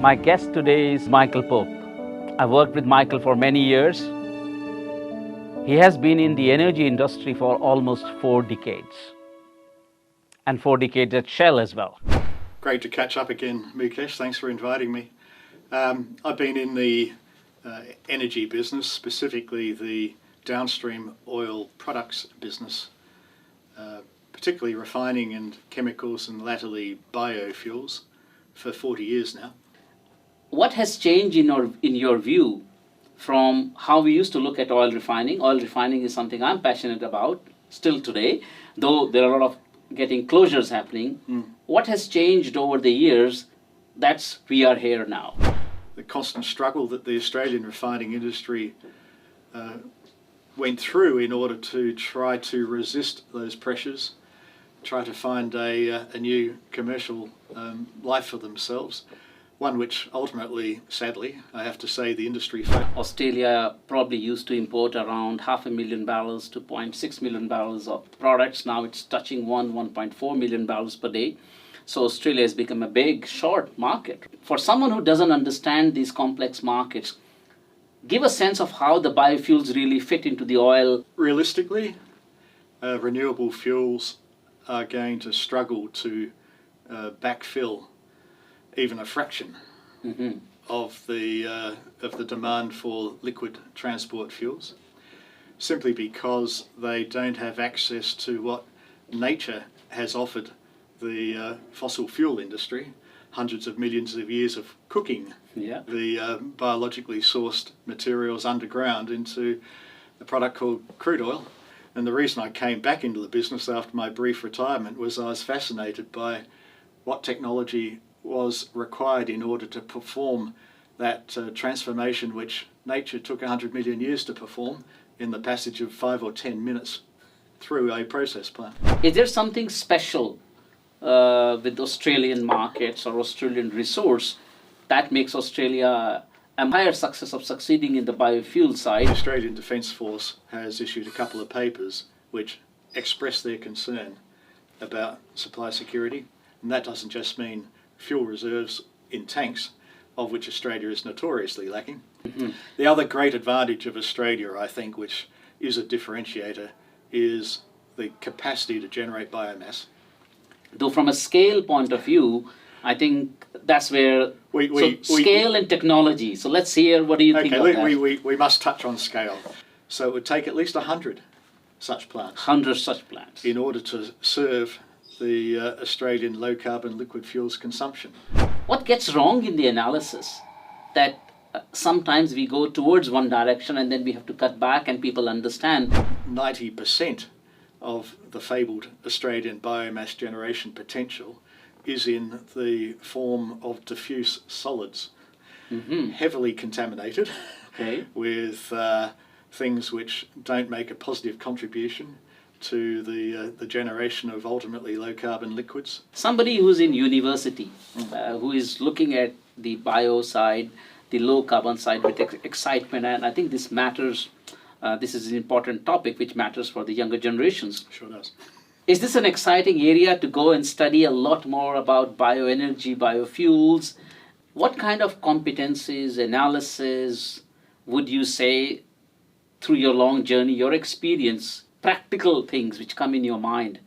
My guest today is Michael Pope. I've worked with Michael for many years. He has been in the energy industry for almost 4 decades, and 4 decades at Shell as well. Great to catch up again, Mukesh. Thanks for inviting me. I've been in the energy business, specifically the downstream oil products business, particularly refining and chemicals and latterly biofuels, for 40 years now. What has changed in your view from how we used to look at oil refining? Oil refining is something I'm passionate about still today, though there are a lot of getting closures happening. What has changed over the years that we are here now? The constant struggle that the Australian refining industry went through in order to try to resist those pressures, try to find a new commercial life for themselves. One which ultimately, sadly, I have to say, the industry failed. Australia probably used to import around 500,000 barrels to 0.6 million barrels of products. Now it's touching 1.4 million barrels per day. So Australia has become a big, short market. For someone who doesn't understand these complex markets, give a sense of how the biofuels really fit into the oil. Realistically, renewable fuels are going to struggle to backfill even a fraction of the demand for liquid transport fuels, simply because they don't have access to what nature has offered the fossil fuel industry, hundreds of millions of years of cooking the biologically sourced materials underground into a product called crude oil. And the reason I came back into the business after my brief retirement was I was fascinated by what technology was required in order to perform that transformation which nature took 100 million years to perform in the passage of 5 or 10 minutes through a process plant. Is there something special with Australian markets or Australian resource that makes Australia a higher success of succeeding in the biofuel side? The Australian Defence Force has issued a couple of papers which express their concern about supply security, and that doesn't just mean fuel reserves in tanks, of which Australia is notoriously lacking. The other great advantage of Australia, I think, which is a differentiator, is the capacity to generate biomass. Though from a scale point of view, I think that's where scale and technology. So let's hear, what do you think of that? We must touch on scale. So it would take at least 100 such plants. 100 such plants. In order to serve the Australian low-carbon liquid fuels consumption. What gets wrong in the analysis that sometimes we go towards one direction and then we have to cut back and people understand? 90% of the fabled Australian biomass generation potential is in the form of diffuse solids, heavily contaminated with things which don't make a positive contribution to the generation of ultimately low-carbon liquids. Somebody who's in university, who is looking at the bio side, the low-carbon side with excitement, and I think this matters. This is an important topic which matters for the younger generations. Sure does. Is this an exciting area to go and study a lot more about bioenergy, biofuels? What kind of competencies, analysis would you say through your long journey, your experience, practical things which come in your mind?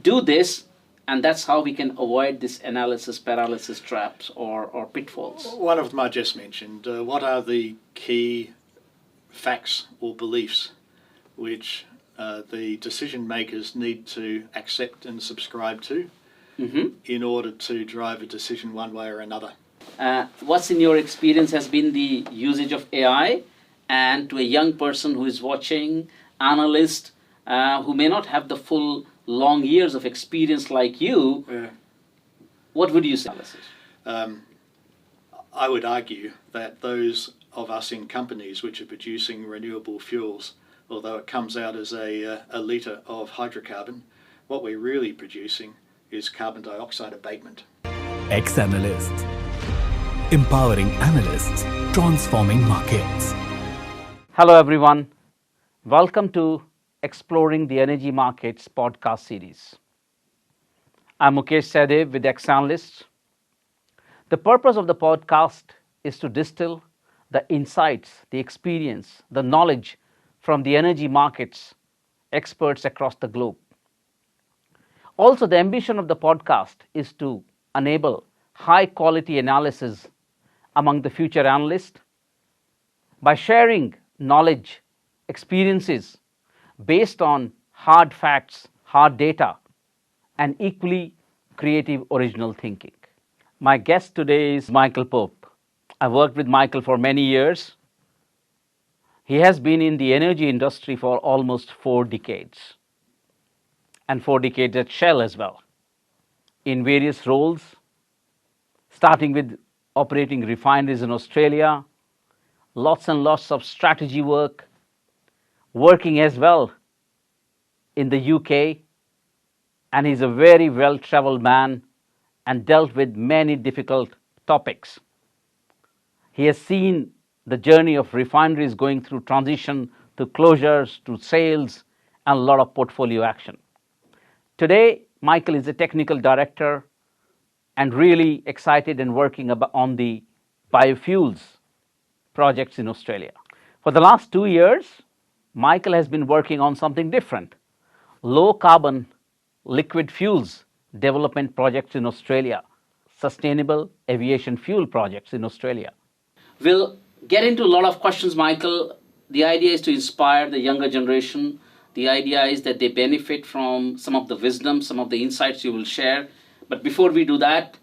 Do this, and that's how we can avoid this analysis paralysis traps or pitfalls. One of them I just mentioned. What are the key facts or beliefs which the decision makers need to accept and subscribe to in order to drive a decision one way or another? What's in your experience has been the usage of AI, and to a young person who is watching, analyst, who may not have the full long years of experience like you, what would you say? I would argue that those of us in companies which are producing renewable fuels, although it comes out as a litre of hydrocarbon, what we're really producing is carbon dioxide abatement. XAnalysts. Empowering analysts, transforming markets. Hello everyone. Welcome to Xploring the Energy Markets podcast series. I'm Mukesh with XAnalysts. The purpose of the podcast is to distill the insights, the experience, the knowledge from the energy markets experts across the globe. Also, the ambition of the podcast is to enable high quality analysis among the future analysts by sharing knowledge, experiences based on hard facts, hard data, and equally creative original thinking. My guest today is Michael Pope. I've worked with Michael for many years. He has been in the energy industry for almost 4 decades, and 4 decades at Shell as well, in various roles, starting with operating refineries in Australia, lots and lots of strategy work, working as well in the UK, and he's a very well-traveled man and dealt with many difficult topics. He has seen the journey of refineries going through transition to closures, to sales, and a lot of portfolio action. Today, Michael is a technical director and really excited and working on the biofuels projects in Australia. For the last 2 years, Michael has been working on something different, low carbon liquid fuels development projects in Australia, sustainable aviation fuel projects in Australia. We'll get into a lot of questions, Michael. The idea is to inspire the younger generation. The idea is that they benefit from some of the wisdom, some of the insights you will share. But before we do that,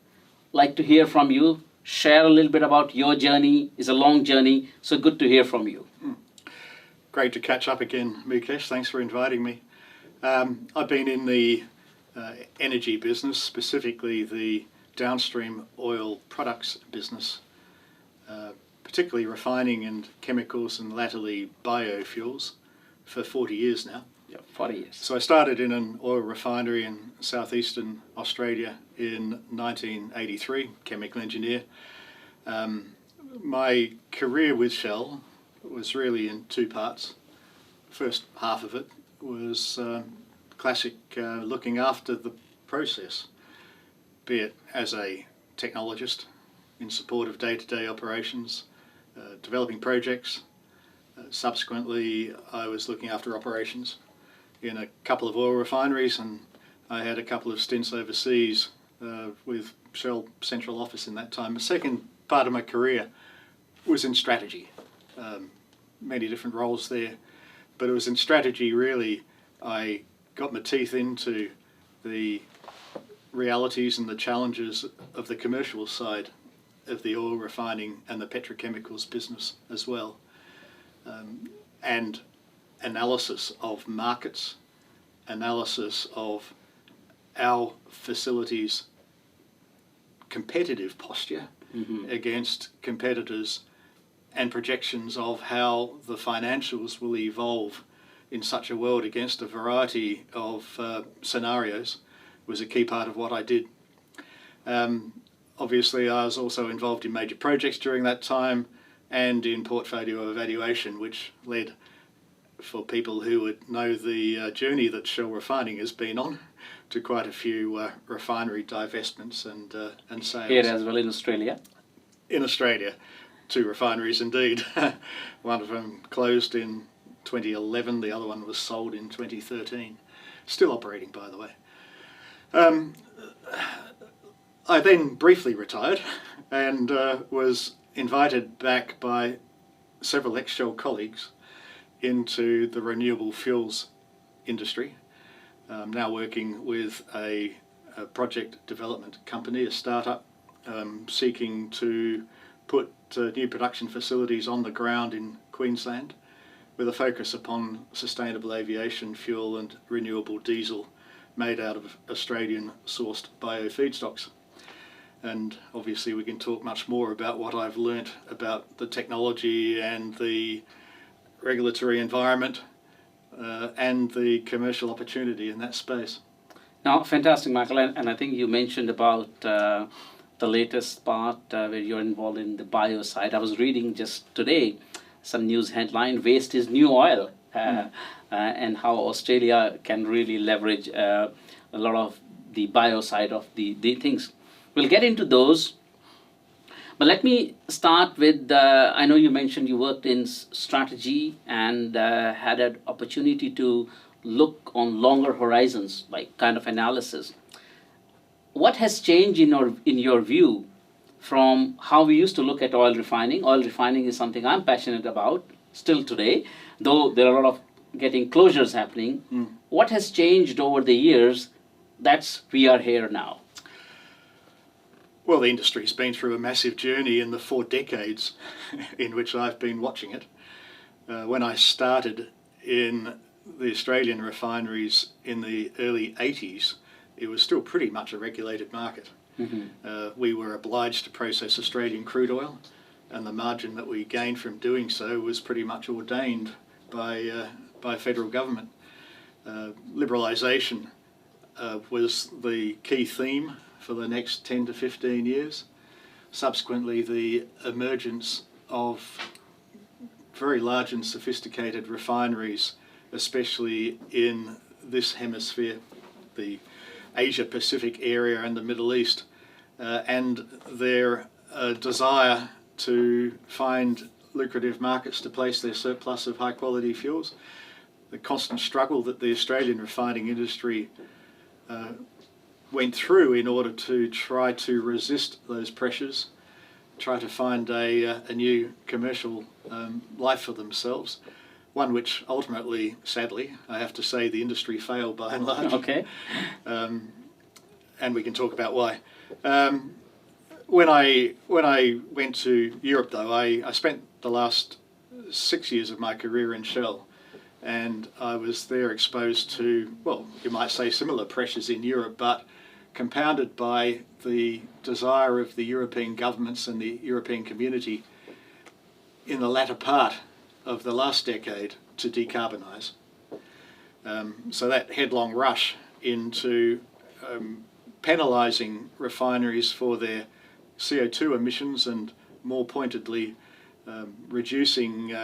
I'd like to hear from you. Share a little bit about your journey. It's a long journey, so good to hear from you. Great to catch up again, Mukesh. Thanks for inviting me. I've been in the energy business, specifically the downstream oil products business, particularly refining and chemicals and latterly biofuels, for 40 years now. Yeah, 40 years. So I started in an oil refinery in southeastern Australia in 1983, chemical engineer. My career with Shell was really in 2 parts. First half of it was classic looking after the process, be it as a technologist in support of day-to-day operations, developing projects. Subsequently, I was looking after operations in a couple of oil refineries, and I had a couple of stints overseas with Shell Central Office in that time. The second part of my career was in strategy, many different roles there, but it was in strategy really I got my teeth into the realities and the challenges of the commercial side of the oil refining and the petrochemicals business as well, and analysis of markets, analysis of our facilities' competitive posture against competitors, and projections of how the financials will evolve in such a world against a variety of scenarios was a key part of what I did. Obviously, I was also involved in major projects during that time and in portfolio evaluation, which led, for people who would know the journey that Shell Refining has been on, to quite a few refinery divestments and sales. Here as well in Australia? In Australia, 2 refineries indeed. One of them closed in 2011, the other one was sold in 2013. Still operating, by the way. I then briefly retired and was invited back by several ex-Shell colleagues into the renewable fuels industry. Now working with a project development company, a startup, seeking to put new production facilities on the ground in Queensland with a focus upon sustainable aviation fuel and renewable diesel made out of Australian-sourced biofeedstocks. And obviously we can talk much more about what I've learnt about the technology and the regulatory environment and the commercial opportunity in that space. Now, fantastic, Michael, and I think you mentioned about the latest part where you're involved in the bio side. I was reading just today some news headline, waste is new oil, and how Australia can really leverage a lot of the bio side of the things. We'll get into those. But let me start with, I know you mentioned you worked in strategy and had an opportunity to look on longer horizons, like kind of analysis. What has changed in your view from how we used to look at oil refining? Oil refining is something I'm passionate about still today, though there are a lot of getting closures happening. What has changed over the years that's we are here now? Well, the industry's been through a massive journey in the 4 decades in which I've been watching it. When I started in the Australian refineries in the early 80s, it was still pretty much a regulated market. We were obliged to process Australian crude oil, and the margin that we gained from doing so was pretty much ordained by federal government. Liberalisation was the key theme for the next 10 to 15 years. Subsequently, the emergence of very large and sophisticated refineries, especially in this hemisphere, the Asia-Pacific area and the Middle East, and their desire to find lucrative markets to place their surplus of high-quality fuels. The constant struggle that the Australian refining industry went through in order to try to resist those pressures, try to find a new commercial life for themselves, one which ultimately, sadly, I have to say, the industry failed by and large. Okay. And we can talk about why. When I went to Europe, though, I spent the last 6 years of my career in Shell, and I was there exposed to, well, you might say similar pressures in Europe, but compounded by the desire of the European governments and the European community in the latter part of the last decade to decarbonise. So that headlong rush into penalising refineries for their CO2 emissions and, more pointedly, reducing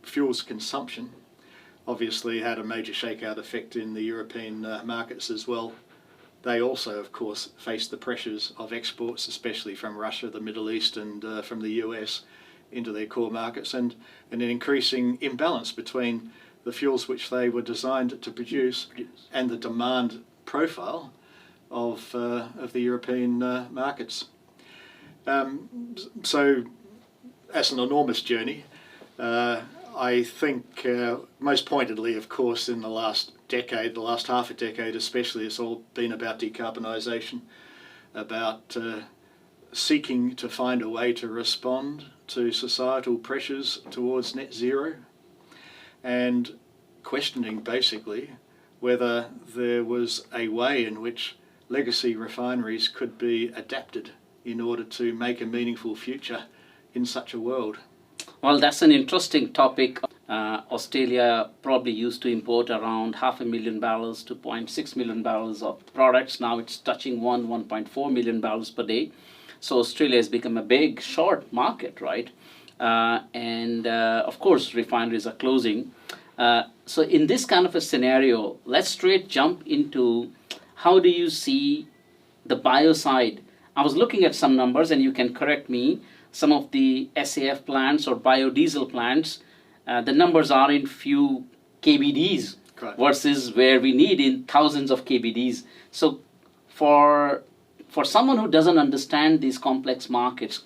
fuels consumption obviously had a major shakeout effect in the European markets as well. They also, of course, faced the pressures of exports, especially from Russia, the Middle East, and from the US into their core markets, and an increasing imbalance between the fuels which they were designed to produce and the demand profile of the European markets. So that's an enormous journey. I think most pointedly, of course, in the last decade, the last half a decade especially, it's all been about decarbonisation, about seeking to find a way to respond to societal pressures towards net zero, and questioning basically whether there was a way in which legacy refineries could be adapted in order to make a meaningful future in such a world. Well, that's an interesting topic. Australia probably used to import around 500,000 barrels to 0.6 million barrels of products. Now it's touching 1.4 million barrels per day. So Australia has become a big short market, right? And of course, refineries are closing. So in this kind of a scenario, let's straight jump into how do you see the bio side? I was looking at some numbers, and you can correct me. Some of the SAF plants or biodiesel plants, the numbers are in few KBDs. Correct. Versus where we need in thousands of KBDs. So for someone who doesn't understand these complex markets,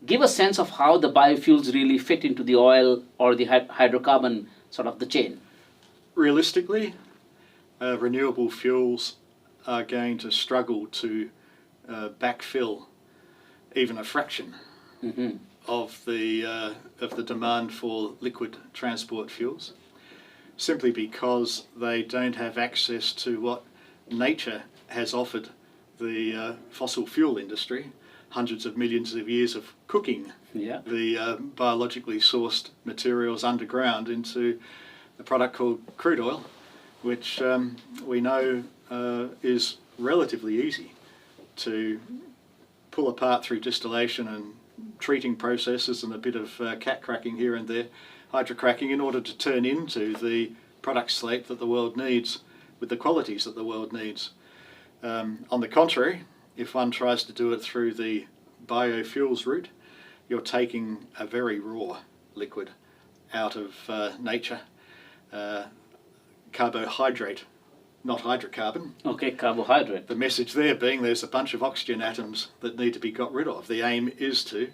give a sense of how the biofuels really fit into the oil or the hydrocarbon sort of the chain. Realistically, renewable fuels are going to struggle to backfill even a fraction of the demand for liquid transport fuels, simply because they don't have access to what nature has offered the fossil fuel industry, hundreds of millions of years of cooking the biologically sourced materials underground into a product called crude oil, which we know is relatively easy to pull apart through distillation and treating processes and a bit of cat cracking here and there, hydrocracking, in order to turn into the product slate that the world needs with the qualities that the world needs. On the contrary, if one tries to do it through the biofuels route, you're taking a very raw liquid out of nature, carbohydrate, not hydrocarbon. Okay, carbohydrate. The message there being there's a bunch of oxygen atoms that need to be got rid of. The aim is to,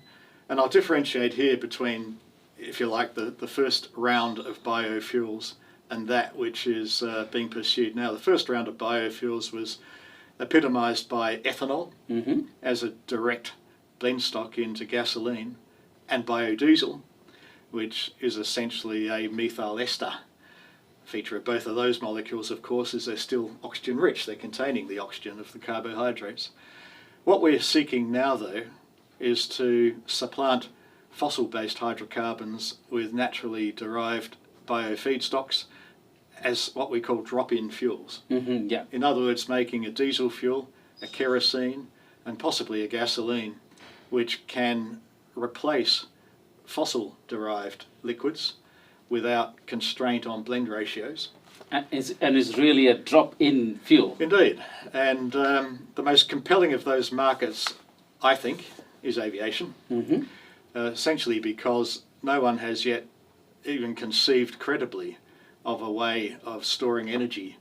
and I'll differentiate here between, if you like, the first round of biofuels and that which is being pursued now. The first round of biofuels was epitomised by ethanol as a direct blend stock into gasoline, and biodiesel, which is essentially a methyl ester. Feature of both of those molecules, of course, is they're still oxygen rich. They're containing the oxygen of the carbohydrates. What we're seeking now, though, is to supplant fossil-based hydrocarbons with naturally derived biofeedstocks as what we call drop-in fuels. Yeah. In other words, making a diesel fuel, a kerosene, and possibly a gasoline, which can replace fossil-derived liquids without constraint on blend ratios. And is really a drop-in fuel. Indeed. And the most compelling of those markets, I think, is aviation. Essentially because no one has yet even conceived credibly of a way of storing energy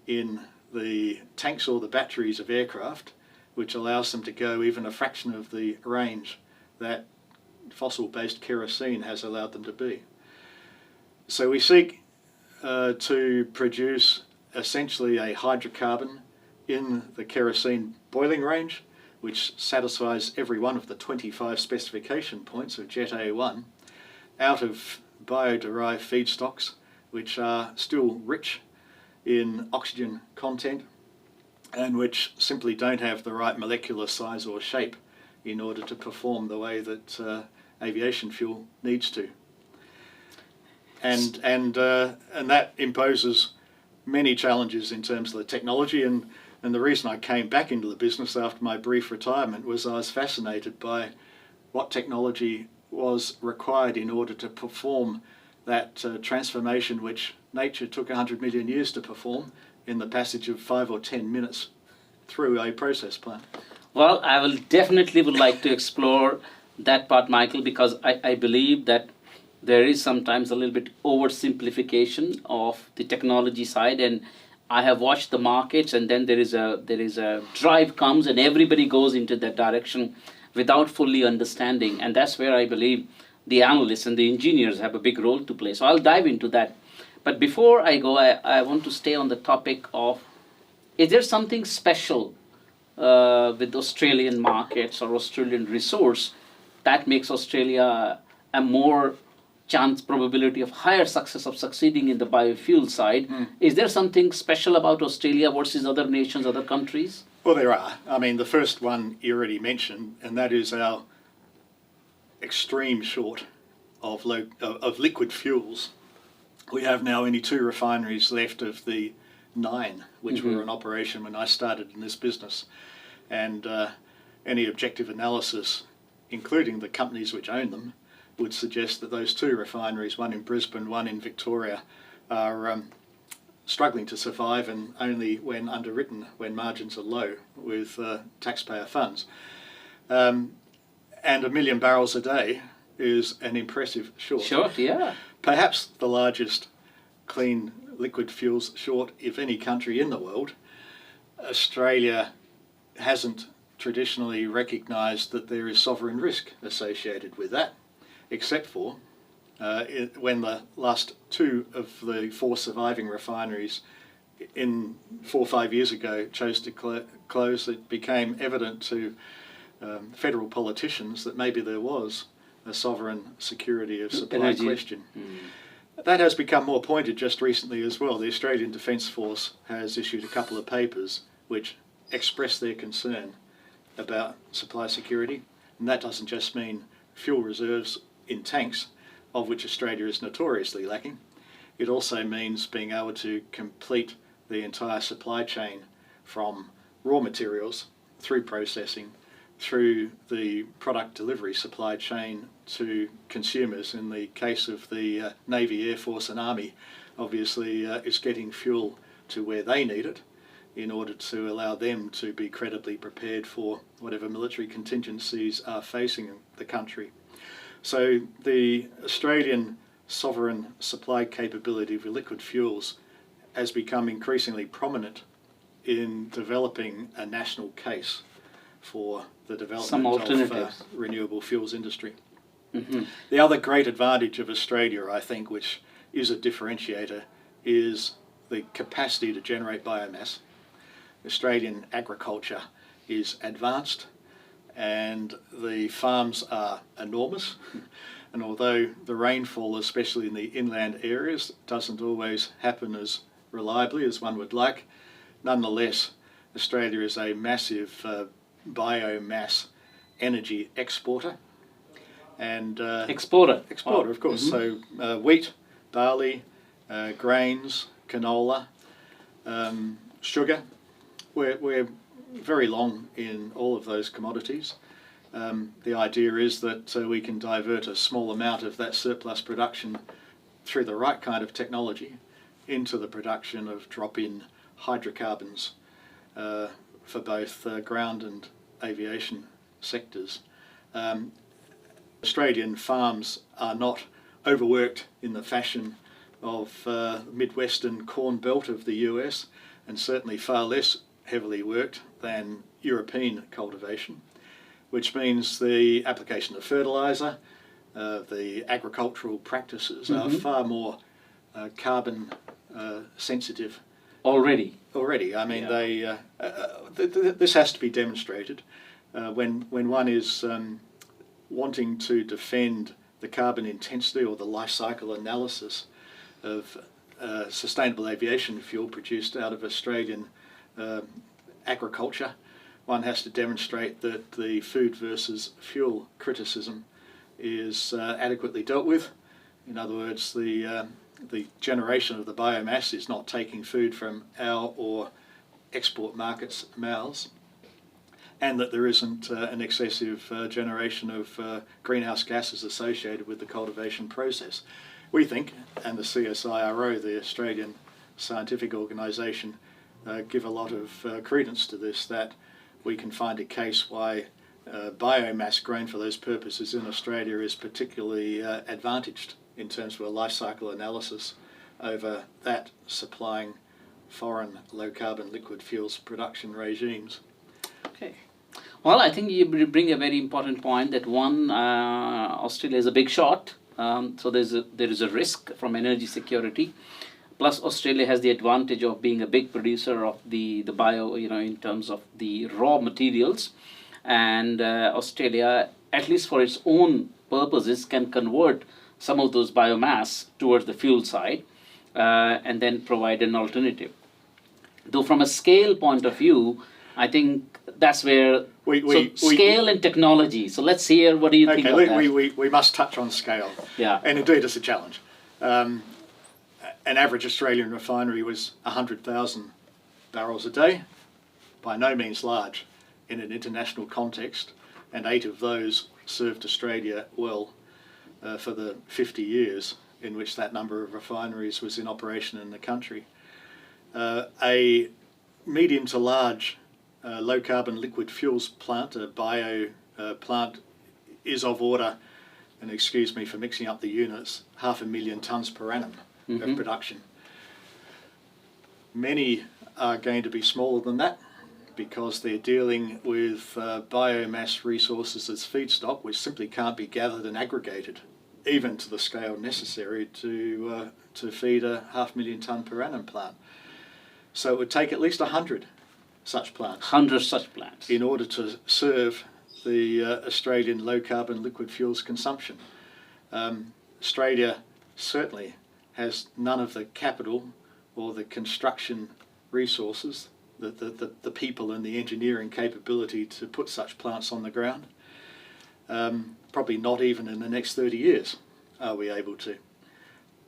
in the tanks or the batteries of aircraft, which allows them to go even a fraction of the range that fossil-based kerosene has allowed them to be. So we seek to produce essentially a hydrocarbon in the kerosene boiling range, which satisfies every one of the 25 specification points of Jet A1, out of bio-derived feedstocks, which are still rich in oxygen content and which simply don't have the right molecular size or shape in order to perform the way that aviation fuel needs to. And that imposes many challenges in terms of the technology, and the reason I came back into the business after my brief retirement was I was fascinated by what technology was required in order to perform that transformation which nature took 100 million years to perform in the passage of 5 or 10 minutes through a process plant. Well, I will definitely would like to explore that part, Michael, because I believe that there is sometimes a little bit oversimplification of the technology side, and I have watched the markets, and then there is a drive comes and everybody goes into that direction without fully understanding, and that's where I believe the analysts and the engineers have a big role to play. So I'll dive into that. But before I go, I want to stay on the topic of, is there something special with Australian markets or Australian resource that makes Australia a more probability of higher success of succeeding in the biofuel side? Is there something special about Australia versus other nations, other countries? Well, there are. I mean, the first one you already mentioned, and that is our extreme short of liquid fuels. We have now only 2 refineries left of the 9 which were in operation when I started in this business, and any objective analysis, including the companies which own them, would suggest that those 2 refineries, one in Brisbane, one in Victoria, are struggling to survive, and only when underwritten, when margins are low with taxpayer funds. And 1 million barrels a day is an impressive short. Short, yeah. Perhaps the largest clean liquid fuels short, if any country in the world. Australia hasn't traditionally recognised that there is sovereign risk associated with that, except for when the last 2 of the 4 surviving refineries in 4 or 5 years ago chose to close, it became evident to federal politicians that maybe there was a sovereign security of supply question. That has become more pointed just recently as well. The Australian Defence Force has issued a couple of papers which express their concern about supply security, and that doesn't just mean fuel reserves in tanks, of which Australia is notoriously lacking. It also means being able to complete the entire supply chain from raw materials through processing, through the product delivery supply chain to consumers. In the case of the Navy, Air Force and Army, obviously is getting fuel to where they need it, in order to allow them to be credibly prepared for whatever military contingencies are facing the country. So the Australian sovereign supply capability of liquid fuels has become increasingly prominent in developing a national case for the development of renewable fuels industry. Mm-hmm. The other great advantage of Australia, I think, which is a differentiator, is the capacity to generate biomass. Australian agriculture is advanced and the farms are enormous. And although the rainfall, especially in the inland areas, doesn't always happen as reliably as one would like, nonetheless, Australia is a massive biomass energy exporter. And exporter, of course. Mm-hmm. So wheat, barley, grains, canola, sugar. We're very long in all of those commodities. The idea is that we can divert a small amount of that surplus production through the right kind of technology into the production of drop-in hydrocarbons for both ground and aviation sectors. Australian farms are not overworked in the fashion of Midwestern corn belt of the US, and certainly far less heavily worked than European cultivation, which means the application of fertiliser, the agricultural practices are far more carbon sensitive. Already. I mean, this has to be demonstrated. When one is wanting to defend the carbon intensity or the life cycle analysis of sustainable aviation fuel produced out of Australian agriculture, one has to demonstrate that the food versus fuel criticism is adequately dealt with. In other words, the generation of the biomass is not taking food from our or export markets' mouths, and that there isn't an excessive generation of greenhouse gases associated with the cultivation process. We think, and the CSIRO, the Australian Scientific Organisation, give a lot of credence to this, that we can find a case why biomass grown for those purposes in Australia is particularly advantaged in terms of a life cycle analysis over that supplying foreign low-carbon liquid fuels production regimes. Okay. Well, I think you bring a very important point that one, Australia is a big shot, so there is a risk from energy security. Plus, Australia has the advantage of being a big producer of the bio, in terms of the raw materials, and Australia, at least for its own purposes, can convert some of those biomass towards the fuel side, and then provide an alternative. Though from a scale point of view, I think that's where scale and technology. So let's hear, what do you think of that? We must touch on scale. Yeah. And indeed it's a challenge. An average Australian refinery was 100,000 barrels a day, by no means large in an international context, and 8 of those served Australia well for the 50 years in which that number of refineries was in operation in the country. A medium to large low carbon liquid fuels plant, a bio plant, is of order, and excuse me for mixing up the units, 500,000 tonnes per annum of production. Many are going to be smaller than that because they're dealing with biomass resources as feedstock, which simply can't be gathered and aggregated, even to the scale necessary to feed a 500,000 tonne per annum plant. So it would take at least 100 such plants. 100 such plants. In order to serve the Australian low carbon liquid fuels consumption. Australia certainly has none of the capital or the construction resources, the people and the engineering capability to put such plants on the ground. Probably not even in the next 30 years are we able to.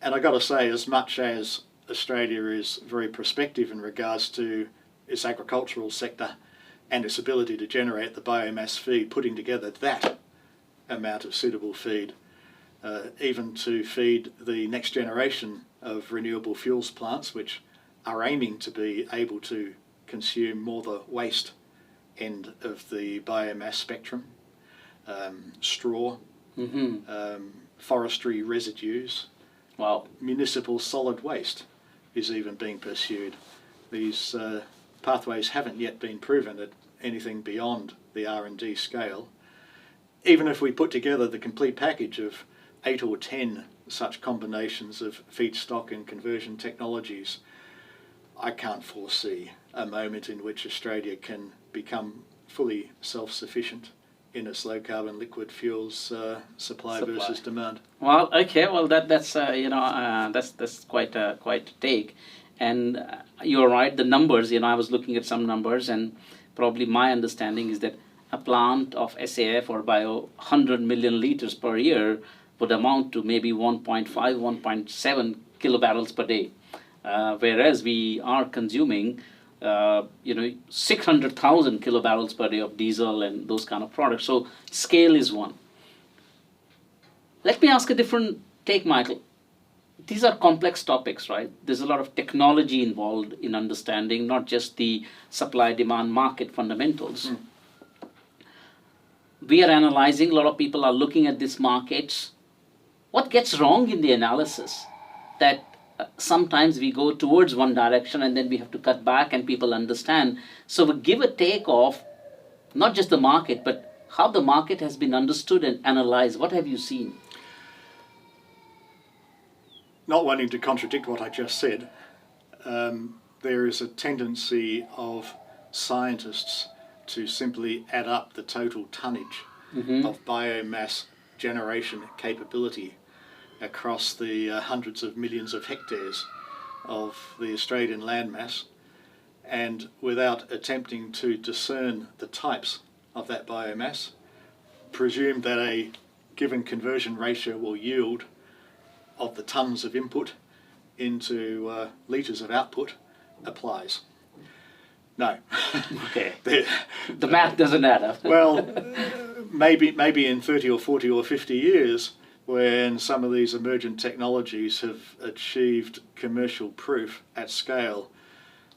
And I got to say, as much as Australia is very prospective in regards to its agricultural sector and its ability to generate the biomass feed, putting together that amount of suitable feed, even to feed the next generation of renewable fuels plants, which are aiming to be able to consume more the waste end of the biomass spectrum, straw, forestry residues. Wow. Municipal solid waste is even being pursued. These pathways haven't yet been proven at anything beyond the R&D scale. Even if we put together the complete package of 8 or 10 such combinations of feedstock and conversion technologies, I can't foresee a moment in which Australia can become fully self-sufficient in its low-carbon liquid fuels supply versus demand. Well, okay. Well, that's quite a take, and you're right. The numbers. I was looking at some numbers, and probably my understanding is that a plant of SAF or bio 100 million liters per year would amount to maybe 1.5, 1.7 kilobarrels per day, whereas we are consuming 600,000 kilobarrels per day of diesel and those kind of products. So scale is one. Let me ask a different take, Michael. These are complex topics, right? There's a lot of technology involved in understanding not just the supply-demand market fundamentals. We are analyzing, a lot of people are looking at these markets. What gets wrong in the analysis that sometimes we go towards one direction and then we have to cut back and people understand. So we give a take of not just the market, but how the market has been understood and analyzed. What have you seen? Not wanting to contradict what I just said, there is a tendency of scientists to simply add up the total tonnage of biomass generation capability across the hundreds of millions of hectares of the Australian landmass, and without attempting to discern the types of that biomass, presume that a given conversion ratio will yield of the tonnes of input into litres of output applies. No. Okay. The math doesn't add up. Well, maybe in 30 or 40 or 50 years, when some of these emergent technologies have achieved commercial proof at scale,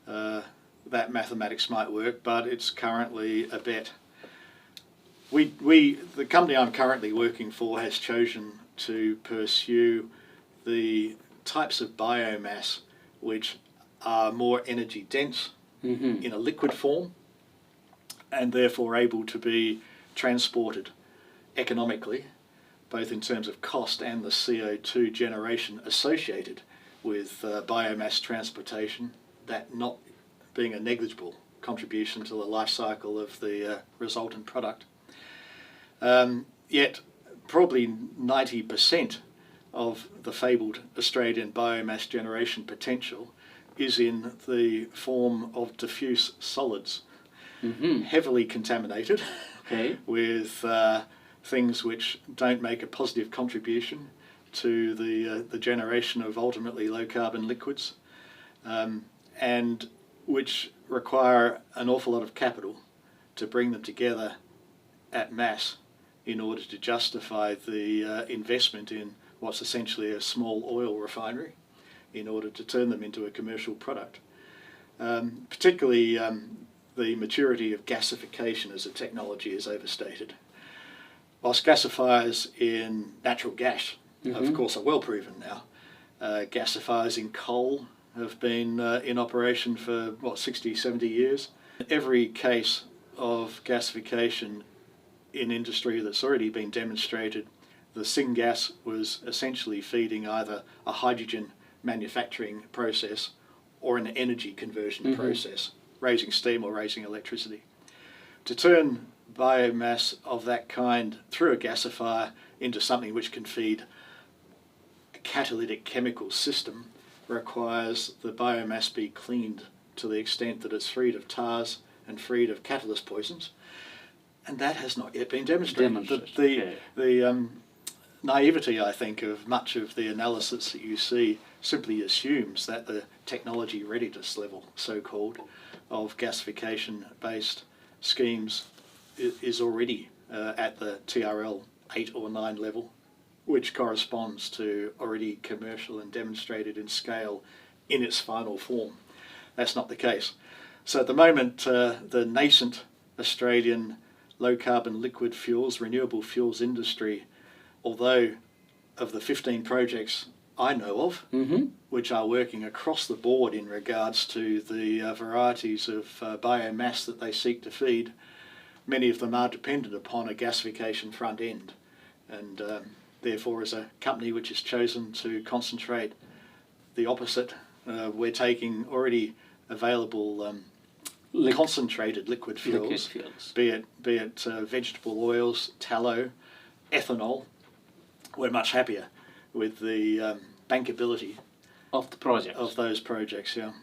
that mathematics might work, but it's currently a bet. The company I'm currently working for has chosen to pursue the types of biomass which are more energy dense in a liquid form and therefore able to be transported economically, both in terms of cost and the CO2 generation associated with biomass transportation, that not being a negligible contribution to the life cycle of the resultant product. Yet probably 90% of the fabled Australian biomass generation potential is in the form of diffuse solids, heavily contaminated with things which don't make a positive contribution to the generation of ultimately low carbon liquids, and which require an awful lot of capital to bring them together at mass in order to justify the investment in what's essentially a small oil refinery in order to turn them into a commercial product. Particularly the maturity of gasification as a technology is overstated. Whilst gasifiers in natural gas, of course, are well proven now, gasifiers in coal have been in operation for, 60, 70 years. Every case of gasification in industry that's already been demonstrated, the syngas was essentially feeding either a hydrogen manufacturing process or an energy conversion process, raising steam or raising electricity. To turn biomass of that kind through a gasifier into something which can feed a catalytic chemical system requires the biomass be cleaned to the extent that it's freed of tars and freed of catalyst poisons, and that has not yet been demonstrated. The naivety, I think, of much of the analysis that you see simply assumes that the technology readiness level, so-called, of gasification-based schemes is already at the TRL 8 or 9 level, which corresponds to already commercial and demonstrated in scale in its final form. That's not the case. So at the moment, the nascent Australian low-carbon liquid fuels, renewable fuels industry, although of the 15 projects I know of, which are working across the board in regards to the varieties of biomass that they seek to feed, many of them are dependent upon a gasification front end. And therefore, as a company which has chosen to concentrate the opposite, we're taking already available concentrated liquid fuels, be it vegetable oils, tallow, ethanol. We're much happier with the bankability of the project, of those projects. Yeah.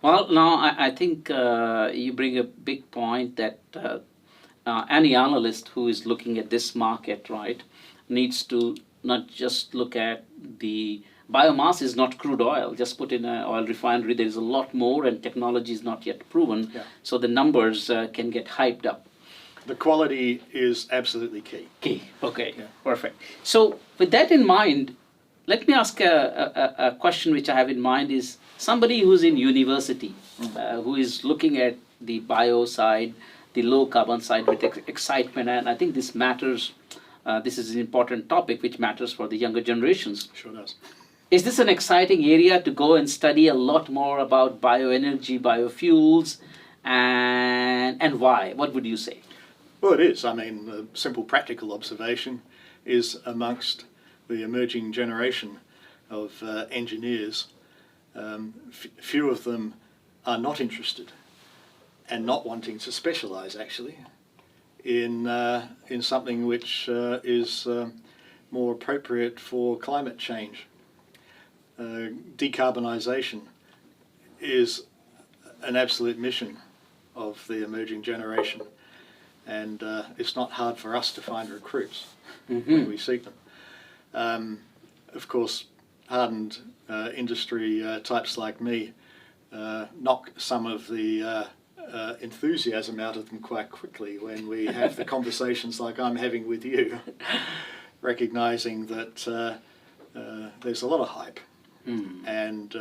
Well, now I think you bring a big point that any analyst who is looking at this market, right, needs to not just look at the biomass is not crude oil. Just put in an oil refinery. There is a lot more, and technology is not yet proven. Yeah. So the numbers can get hyped up. The quality is absolutely key. Key. Okay. Yeah. Perfect. So with that in mind, let me ask a question which I have in mind is somebody who's in university, who is looking at the bio side, the low carbon side with excitement, and I think this matters. This is an important topic which matters for the younger generations. Sure does. Is this an exciting area to go and study a lot more about bioenergy, biofuels, and why? What would you say? Well, it is. I mean, the simple practical observation is amongst the emerging generation of engineers, few of them are not interested and not wanting to specialise actually in something which is more appropriate for climate change. Decarbonisation is an absolute mission of the emerging generation, and it's not hard for us to find recruits when we seek them. Of course, hardened industry types like me knock some of the enthusiasm out of them quite quickly when we have the conversations like I'm having with you, recognising that there's a lot of hype and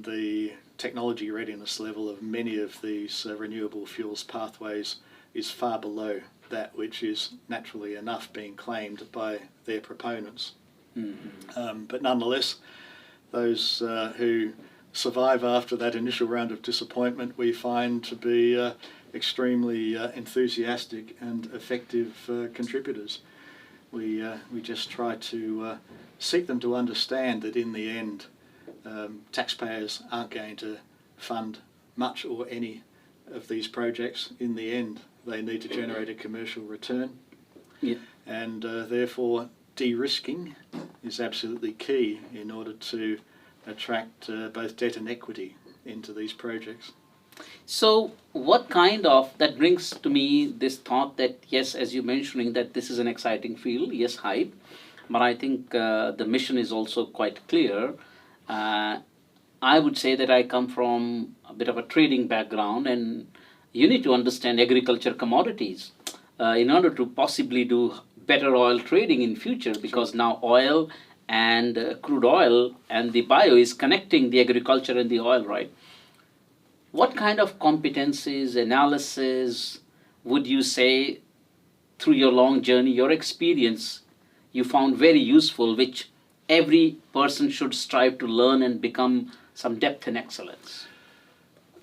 the technology readiness level of many of these renewable fuels pathways is far below that which is naturally enough being claimed by their proponents. But nonetheless, those who survive after that initial round of disappointment we find to be extremely enthusiastic and effective contributors. We just try to seek them to understand that in the end taxpayers aren't going to fund much or any of these projects. In the end they need to generate a commercial return, and therefore de-risking is absolutely key in order to attract both debt and equity into these projects. So what kind of, that brings to me this thought that yes, as you're mentioning that this is an exciting field, yes, hype, but I think the mission is also quite clear. I would say that I come from a bit of a trading background, and you need to understand agriculture commodities in order to possibly do better oil trading in future, because now oil and crude oil and the bio is connecting the agriculture and the oil, right? What kind of competencies, analysis would you say through your long journey, your experience, you found very useful, which every person should strive to learn and become some depth and excellence?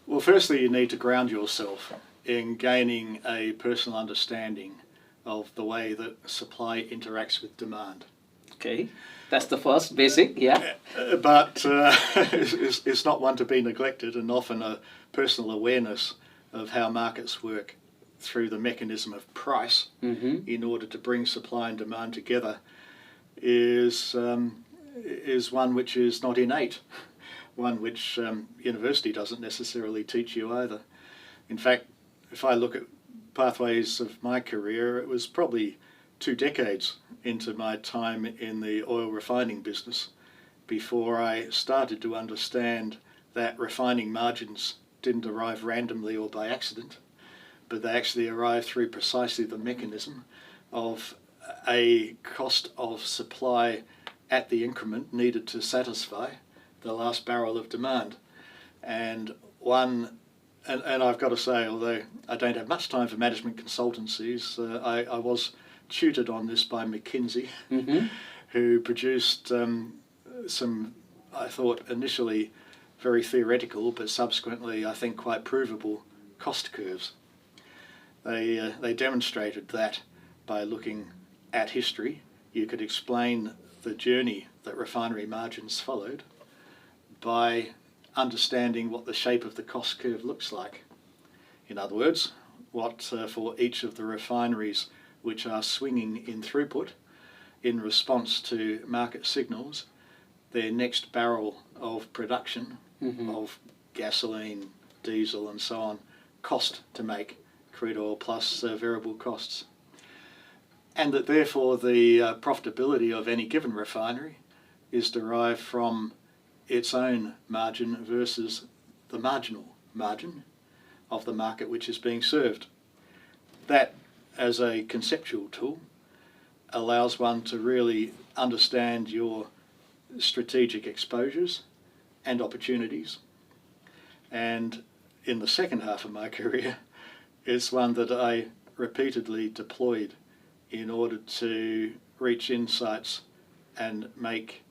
Well, firstly, you need to ground yourself in gaining a personal understanding of the way that supply interacts with demand. Okay, that's the first basic, yeah. But it's not one to be neglected, and often a personal awareness of how markets work through the mechanism of price in order to bring supply and demand together is one which is not innate, one which university doesn't necessarily teach you either. In fact, if I look at pathways of my career, it was probably 2 decades into my time in the oil refining business before I started to understand that refining margins didn't arrive randomly or by accident, but they actually arrived through precisely the mechanism of a cost of supply at the increment needed to satisfy the last barrel of demand. And one And I've got to say, although I don't have much time for management consultancies, I was tutored on this by McKinsey, who produced some, I thought, initially very theoretical, but subsequently I think quite provable cost curves. They demonstrated that by looking at history, you could explain the journey that refinery margins followed by understanding what the shape of the cost curve looks like. In other words, what for each of the refineries which are swinging in throughput in response to market signals, their next barrel of production of gasoline, diesel and so on cost to make, crude oil plus variable costs. And that therefore the profitability of any given refinery is derived from its own margin versus the marginal margin of the market which is being served. That, as a conceptual tool, allows one to really understand your strategic exposures and opportunities. And in the second half of my career, it's one that I repeatedly deployed in order to reach insights and make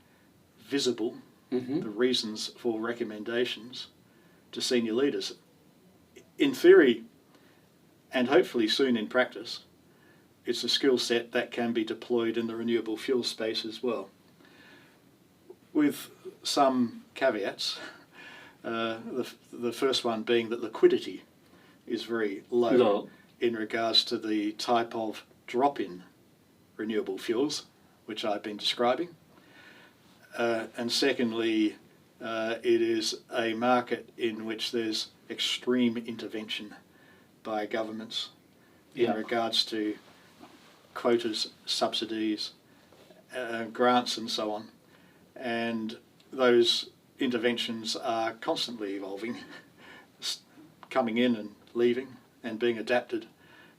visible the reasons for recommendations to senior leaders. In theory, and hopefully soon in practice, it's a skill set that can be deployed in the renewable fuel space as well. With some caveats, the first one being that liquidity is very low in regards to the type of drop-in renewable fuels which I've been describing. And secondly, it is a market in which there's extreme intervention by governments in regards to quotas, subsidies, grants and so on. And those interventions are constantly evolving, coming in and leaving and being adapted,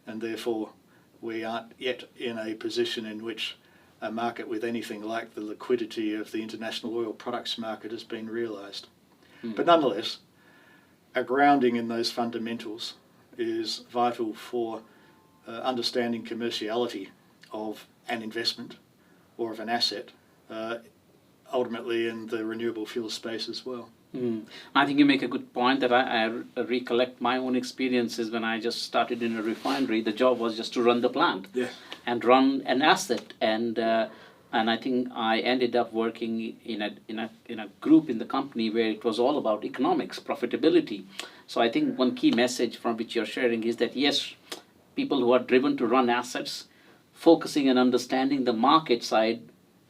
and therefore we aren't yet in a position in which a market with anything like the liquidity of the international oil products market has been realised. But nonetheless, a grounding in those fundamentals is vital for understanding commerciality of an investment or of an asset, ultimately in the renewable fuel space as well. I think you make a good point that I recollect my own experiences when I just started in a refinery. The job was just to run the plant and run an asset, and I think I ended up working in a group in the company where it was all about economics, profitability. So I think one key message from which you're sharing is that yes, people who are driven to run assets, focusing and understanding the market side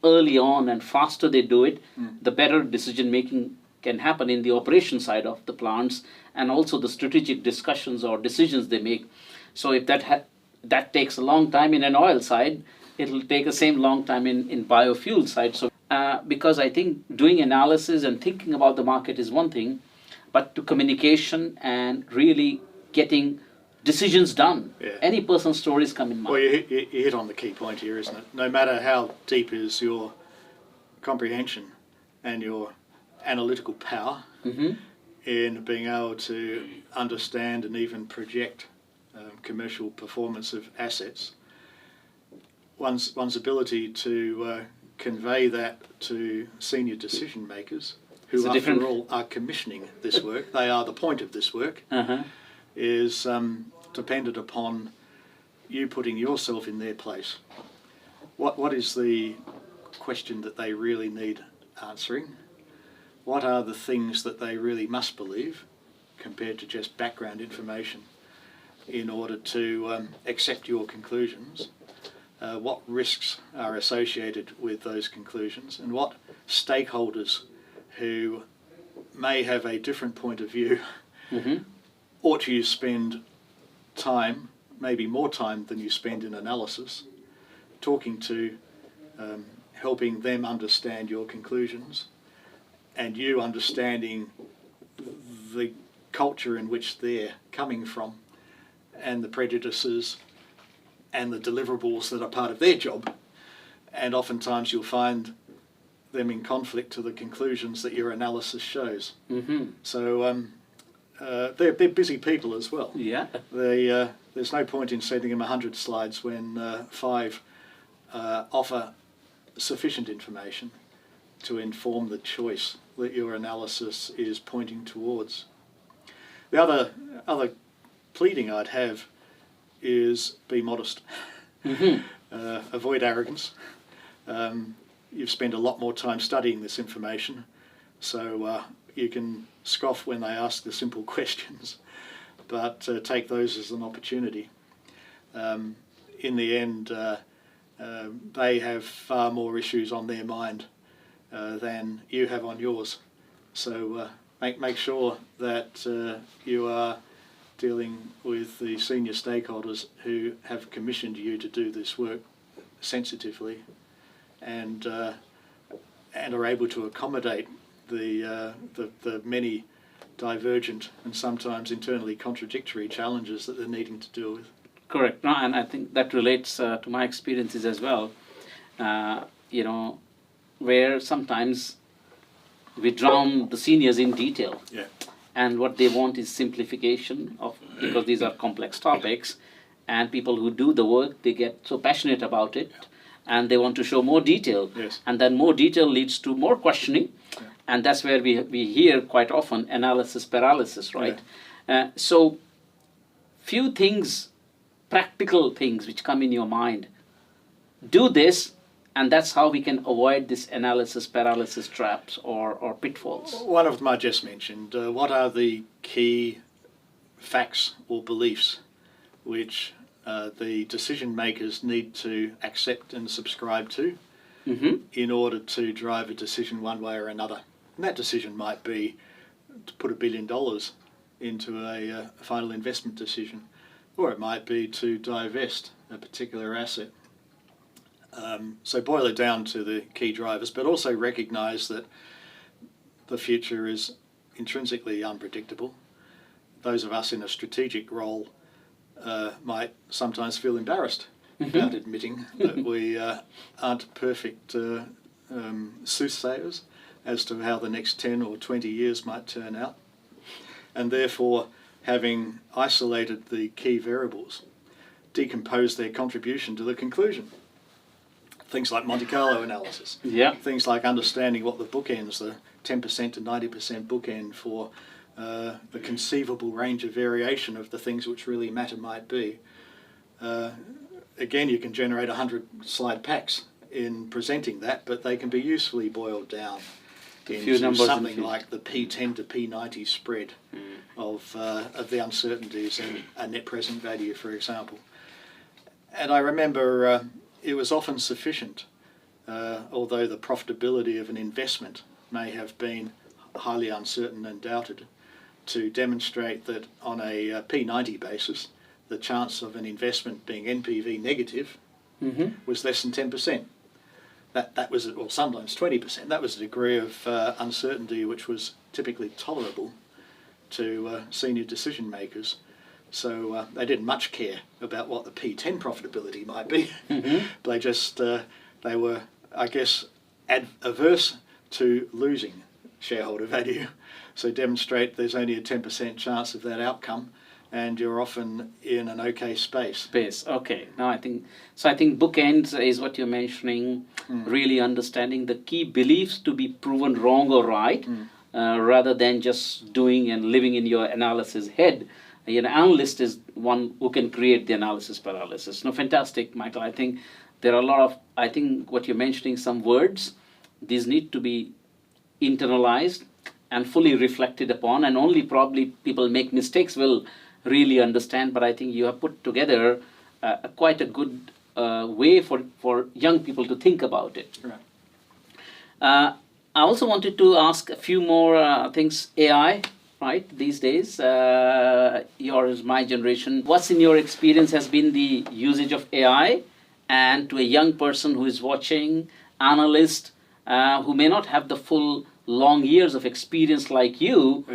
early on and faster they do it, the better decision making can happen in the operation side of the plants, and also the strategic discussions or decisions they make. So if that takes a long time in an oil side, it'll take the same long time in biofuel side. So because I think doing analysis and thinking about the market is one thing, but to communication and really getting decisions done. Any person's stories come in mind. Well, you hit on the key point here, isn't it? No matter how deep is your comprehension and your analytical power in being able to understand and even project commercial performance of assets, one's ability to convey that to senior decision makers who after all are commissioning this work, they are the point of this work, is dependent upon you putting yourself in their place. What is the question that they really need answering? What are the things that they really must believe compared to just background information in order to accept your conclusions? What risks are associated with those conclusions, and what stakeholders who may have a different point of view ought you spend time, maybe more time than you spend in analysis, talking to, helping them understand your conclusions, and you understanding the culture in which they're coming from and the prejudices and the deliverables that are part of their job. And oftentimes you'll find them in conflict to the conclusions that your analysis shows. So they're busy people as well. Yeah. There's no point in sending them 100 slides when 5 offer sufficient information to inform the choice that your analysis is pointing towards. The other pleading I'd have is be modest. Avoid arrogance. You've spent a lot more time studying this information, so you can scoff when they ask the simple questions, but take those as an opportunity. In the end, they have far more issues on their mind than you have on yours. So make sure that you are dealing with the senior stakeholders who have commissioned you to do this work sensitively, and are able to accommodate the many divergent and sometimes internally contradictory challenges that they're needing to deal with. Correct. No, and I think that relates to my experiences as well. Where sometimes we drown the seniors in detail. Yeah. And what they want is simplification because these are complex topics, and people who do the work, they get so passionate about it, and they want to show more detail. Yes. And then more detail leads to more questioning, and that's where we hear quite often analysis paralysis, right? Yeah. So few things, practical things which come in your mind. Do this, and that's how we can avoid this analysis paralysis traps or pitfalls. One of them I just mentioned. What are the key facts or beliefs which the decision makers need to accept and subscribe to in order to drive a decision one way or another? And that decision might be to put $1 billion into a final investment decision, or it might be to divest a particular asset. So boil it down to the key drivers, but also recognise that the future is intrinsically unpredictable. Those of us in a strategic role might sometimes feel embarrassed about admitting that we aren't perfect soothsayers as to how the next 10 or 20 years might turn out. And therefore, having isolated the key variables, decompose their contribution to the conclusion. Things like Monte Carlo analysis. Yeah. Things like understanding what the bookends, the 10% to 90% bookend for the conceivable range of variation of the things which really matter might be. Again, you can generate 100 slide packs in presenting that, but they can be usefully boiled down into something like the P10 to P90 spread of the uncertainties and a net present value, for example. And I remember it was often sufficient, although the profitability of an investment may have been highly uncertain and doubted, to demonstrate that on a P90 basis, the chance of an investment being NPV negative was less than 10%. That was, or sometimes 20%. That was a degree of uncertainty which was typically tolerable to senior decision makers. So they didn't much care about what the P10 profitability might be. They just, they were, I guess, averse to losing shareholder value. So demonstrate there's only a 10% chance of that outcome, and you're often in an okay space. Okay. Now I think bookends is what you're mentioning. Really understanding the key beliefs to be proven wrong or right, rather than just doing and living in your analysis head. An analyst is one who can create the analysis paralysis. No, fantastic, Michael. I think there are a lot of, I think what you're mentioning, some words, these need to be internalized and fully reflected upon, and only probably people make mistakes will really understand, but I think you have put together quite a good way for young people to think about it. Right. I also wanted to ask a few more things. AI, right, these days, yours, my generation. What's in your experience has been the usage of AI, and to a young person who is watching, analyst, who may not have the full long years of experience like you,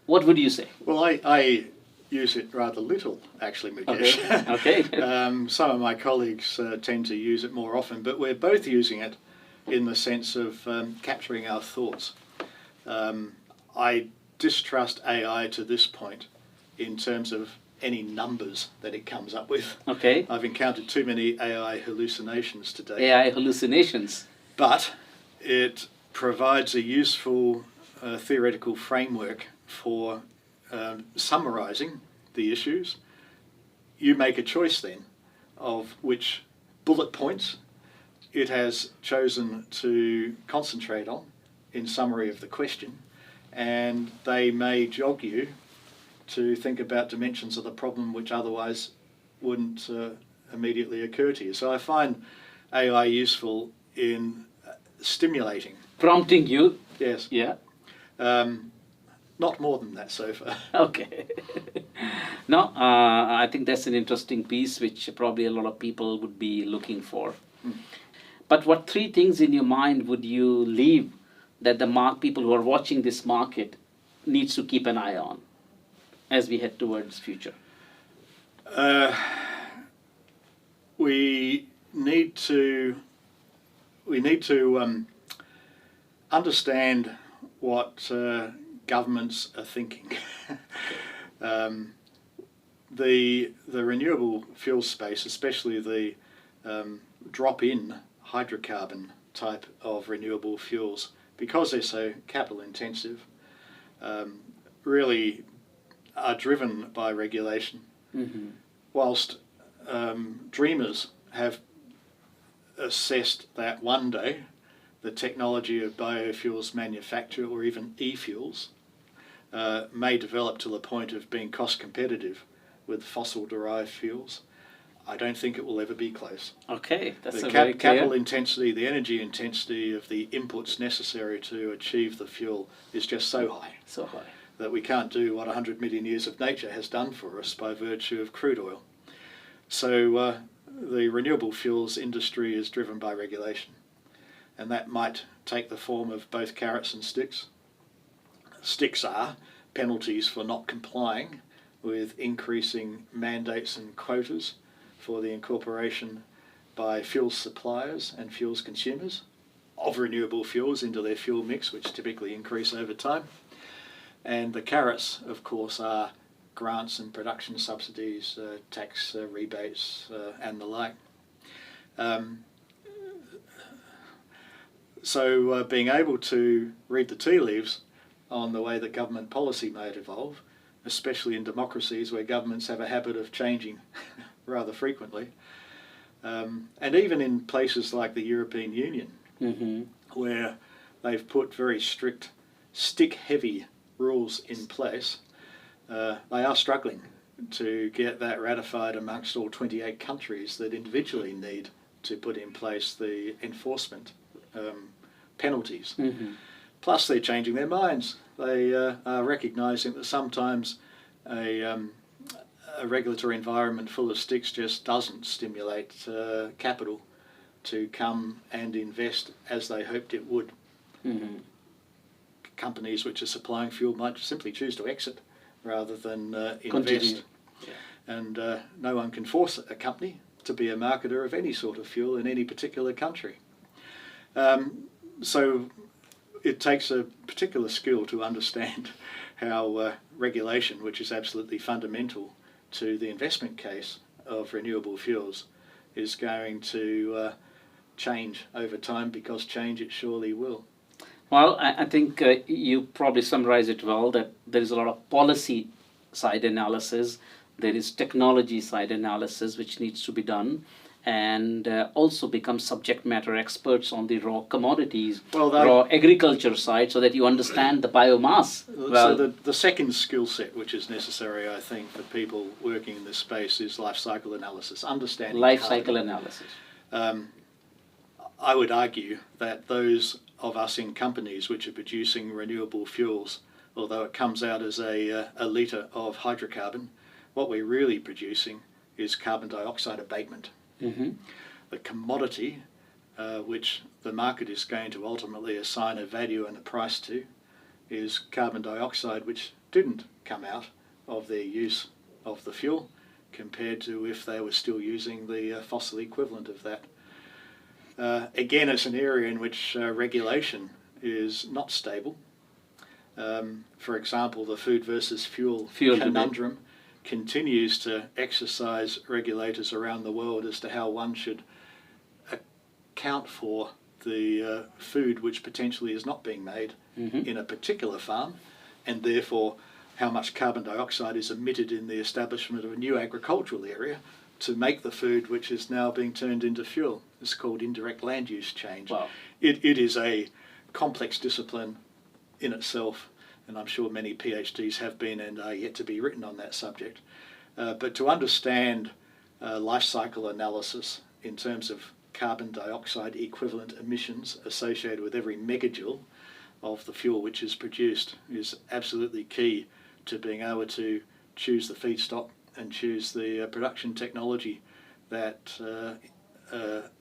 what would you say? Well, I use it rather little, actually, Mukesh. Okay. Some of my colleagues tend to use it more often, but we're both using it in the sense of capturing our thoughts. I distrust AI to this point in terms of any numbers that it comes up with. Okay. I've encountered too many AI hallucinations today. AI hallucinations. But it provides a useful theoretical framework for summarising the issues. You make a choice then of which bullet points it has chosen to concentrate on in summary of the question, and they may jog you to think about dimensions of the problem which otherwise wouldn't immediately occur to you. So I find AI useful in stimulating. Prompting you. Yes. Yeah. Not more than that so far. Okay. No, I think that's an interesting piece which probably a lot of people would be looking for. But what 3 things in your mind would you leave that the people who are watching this market needs to keep an eye on as we head towards future? We need to understand what governments are thinking. The renewable fuel space, especially the drop-in hydrocarbon type of renewable fuels, because they're so capital intensive, really are driven by regulation. Whilst dreamers have assessed that one day the technology of biofuels manufacture, or even e-fuels, may develop to the point of being cost competitive with fossil-derived fuels, I don't think it will ever be close. Okay, that's the very clear. capital intensity, the energy intensity of the inputs necessary to achieve the fuel is just so high. So high. That we can't do what 100 million years of nature has done for us by virtue of crude oil. So the renewable fuels industry is driven by regulation, and that might take the form of both carrots and sticks. Sticks are penalties for not complying with increasing mandates and quotas for the incorporation by fuel suppliers and fuels consumers of renewable fuels into their fuel mix, which typically increase over time. And the carrots, of course, are grants and production subsidies, tax rebates, and the like. So being able to read the tea leaves on the way that government policy might evolve, especially in democracies where governments have a habit of changing rather frequently, and even in places like the European Union, where they've put very strict, stick-heavy rules in place, they are struggling to get that ratified amongst all 28 countries that individually need to put in place the enforcement penalties. Plus they're changing their minds. They are recognising that sometimes a regulatory environment full of sticks just doesn't stimulate capital to come and invest as they hoped it would. Companies which are supplying fuel might simply choose to exit rather than invest. And no one can force a company to be a marketer of any sort of fuel in any particular country. So it takes a particular skill to understand how regulation, which is absolutely fundamental to the investment case of renewable fuels, is going to change over time, because change it surely will. Well, I think you probably summarized it well, that there is a lot of policy side analysis, there is technology side analysis which needs to be done, and also become subject matter experts on the raw commodities, raw agriculture side, so that you understand the biomass. So the second skill set which is necessary, I think, for people working in this space is life cycle analysis, understanding life carbon. cycle analysis. I would argue that those of us in companies which are producing renewable fuels, although it comes out as a litre of hydrocarbon, what we're really producing is carbon dioxide abatement. The commodity which the market is going to ultimately assign a value and a price to is carbon dioxide, which didn't come out of their use of the fuel, compared to if they were still using the fossil equivalent of that. Again, it's an area in which regulation is not stable. For example, the food versus fuel conundrum continues to exercise regulators around the world as to how one should account for the food which potentially is not being made in a particular farm, and therefore how much carbon dioxide is emitted in the establishment of a new agricultural area to make the food which is now being turned into fuel. It's called indirect land use change. Wow. It is a complex discipline in itself, and I'm sure many PhDs have been and are yet to be written on that subject. But to understand life cycle analysis in terms of carbon dioxide equivalent emissions associated with every megajoule of the fuel which is produced is absolutely key to being able to choose the feedstock and choose the production technology that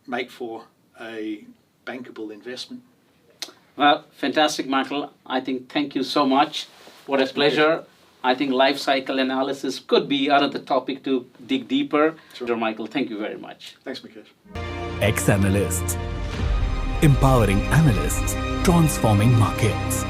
make for a bankable investment. Well, fantastic, Michael. I think thank you so much. What a pleasure. I think life cycle analysis could be another topic to dig deeper. Sure. Michael, thank you very much. Thanks, Mukesh. XAnalysts. Empowering analysts, transforming markets.